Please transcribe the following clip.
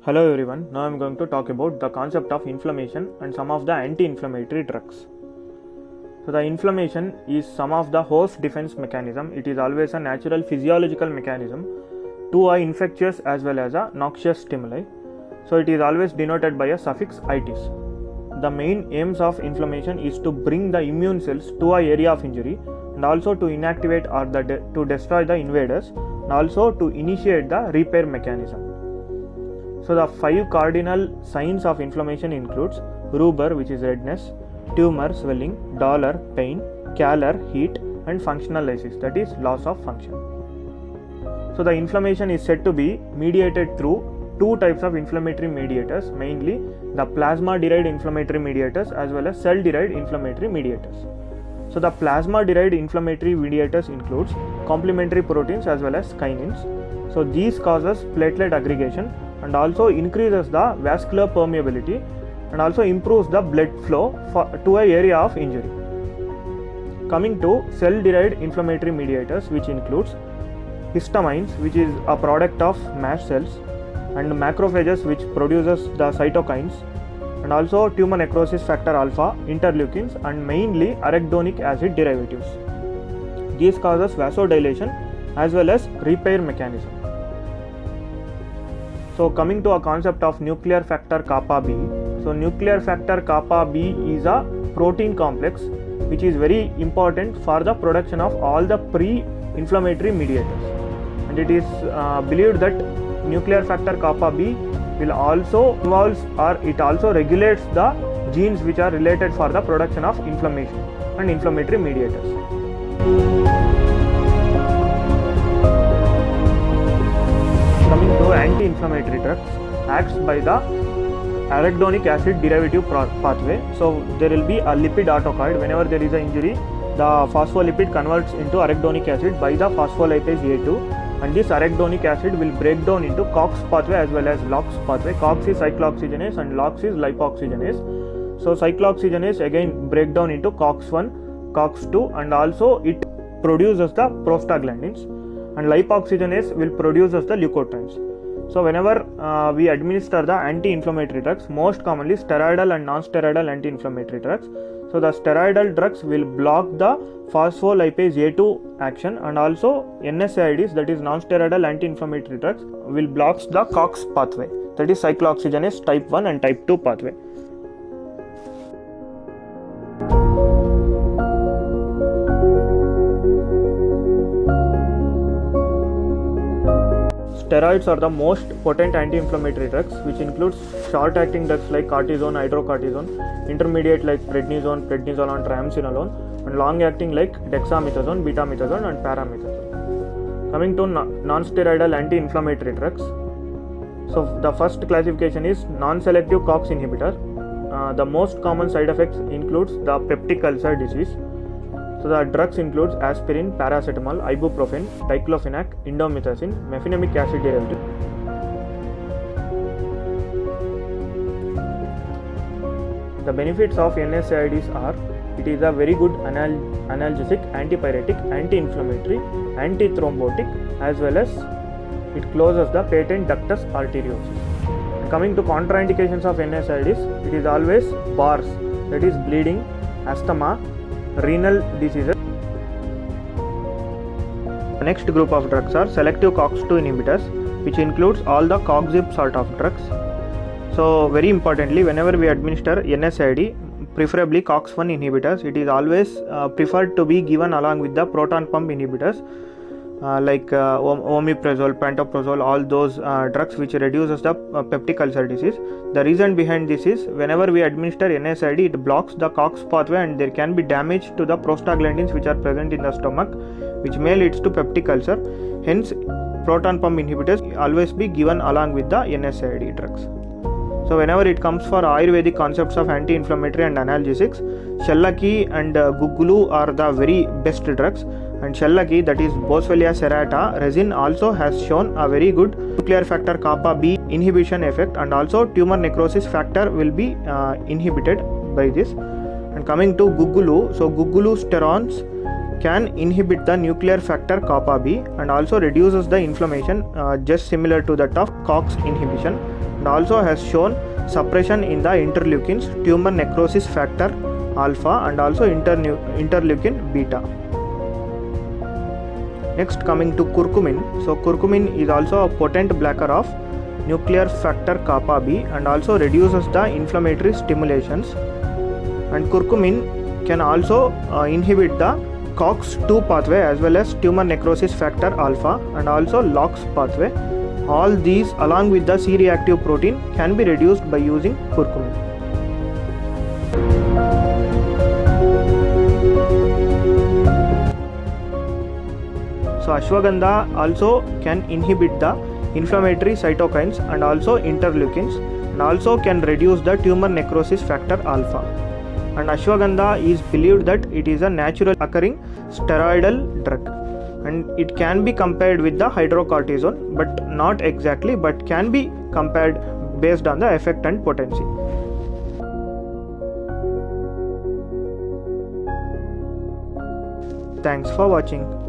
Hello everyone, now I am going to talk about the concept of inflammation and some of the anti-inflammatory drugs. So the inflammation is some of the host defense mechanism. It is always a natural physiological mechanism to a infectious as well as a noxious stimuli. So it is always denoted by a suffix itis. The main aims of inflammation is to bring the immune cells to a area of injury and also to inactivate or to destroy the invaders and also to initiate the repair mechanism. So the 5 cardinal signs of inflammation includes rubor, which is redness, tumor, swelling, dolor, pain, calor, heat, and functional lysis, that is loss of function. So the inflammation is said to be mediated through 2 types of inflammatory mediators, mainly the plasma-derived inflammatory mediators as well as cell-derived inflammatory mediators. So the plasma-derived inflammatory mediators includes complementary proteins as well as kinins. So these causes platelet aggregation and also increases the vascular permeability and also improves the blood flow to an area of injury. Coming to cell-derived inflammatory mediators, which includes histamines, which is a product of mast cells, and macrophages, which produces the cytokines, and also tumor necrosis factor alpha, interleukins, and mainly arachidonic acid derivatives. These causes vasodilation as well as repair mechanism. So coming to a concept of nuclear factor kappa B. So nuclear factor kappa B is a protein complex which is very important for the production of all the pre-inflammatory mediators, and it is believed that nuclear factor kappa B will also involves or it also regulates the genes which are related for the production of inflammation and inflammatory mediators. Coming to anti-inflammatory drugs, acts by the arachidonic acid derivative pathway. So there will be a lipid autocoid. Whenever there is an injury, the phospholipid converts into arachidonic acid by the phospholipase A2, and this arachidonic acid will break down into COX pathway as well as LOX pathway. COX is cyclooxygenase and LOX is lipoxygenase. So cyclooxygenase again break down into COX1, COX2, and also it produces the prostaglandins, and lipoxygenase will produce the leukotrienes. So whenever we administer the anti-inflammatory drugs, most commonly steroidal and non-steroidal anti-inflammatory drugs. So the steroidal drugs will block the phospholipase A2 action, and also NSAIDs, that is non-steroidal anti-inflammatory drugs, will block the COX pathway, that is cyclooxygenase type 1 and type 2 pathway. Steroids are the most potent anti-inflammatory drugs, which includes short-acting drugs like cortisone, hydrocortisone, intermediate like prednisone, prednisolone, triamcinolone, and long-acting like dexamethasone, betamethasone, and paramethasone. Coming to non-steroidal anti-inflammatory drugs, so the first classification is non-selective COX inhibitor. The most common side effects includes the peptic ulcer disease. So the drugs includes aspirin, paracetamol, ibuprofen, diclofenac, indomethacin, mefenamic acid derivative. The benefits of NSAIDs are: it is a very good analgesic, antipyretic, anti-inflammatory, antithrombotic, as well as it closes the patent ductus arteriosus. And coming to contraindications of NSAIDs, it is always BARS, that is bleeding, asthma, renal diseases. The next group of drugs are selective COX-2 inhibitors, which includes all the COXIP sort of drugs. So very importantly, whenever we administer NSAID, preferably COX-1 inhibitors, it is always preferred to be given along with the proton pump inhibitors like omeprazole, pantoprazole, all those drugs which reduces the peptic ulcer disease. The reason behind this is whenever we administer NSAID, it blocks the COX pathway and there can be damage to the prostaglandins which are present in the stomach, which may lead to peptic ulcer. Hence, proton pump inhibitors always be given along with the NSAID drugs. So whenever it comes for Ayurvedic concepts of anti-inflammatory and analgesics, Shellaki and Guggulu are the very best drugs, and Shellaki, that is Boswellia serrata resin, also has shown a very good nuclear factor kappa B inhibition effect, and also tumor necrosis factor will be inhibited by this. And coming to Guggulu, so Guggulu sterones can inhibit the nuclear factor kappa B and also reduces the inflammation just similar to that of COX inhibition. and also has shown suppression in the interleukins, tumor necrosis factor alpha, and also interleukin beta. Next, coming to curcumin. So curcumin is also a potent blocker of nuclear factor kappa B and also reduces the inflammatory stimulations. And curcumin can also inhibit the COX-2 pathway as well as tumor necrosis factor alpha and also LOX pathway. All these along with the C-reactive protein can be reduced by using curcumin. So ashwagandha also can inhibit the inflammatory cytokines and also interleukins and also can reduce the tumor necrosis factor alpha. And ashwagandha is believed that it is a natural occurring steroidal drug and it can be compared with the hydrocortisone, but not exactly, but can be compared based on the effect and potency. Thanks for watching.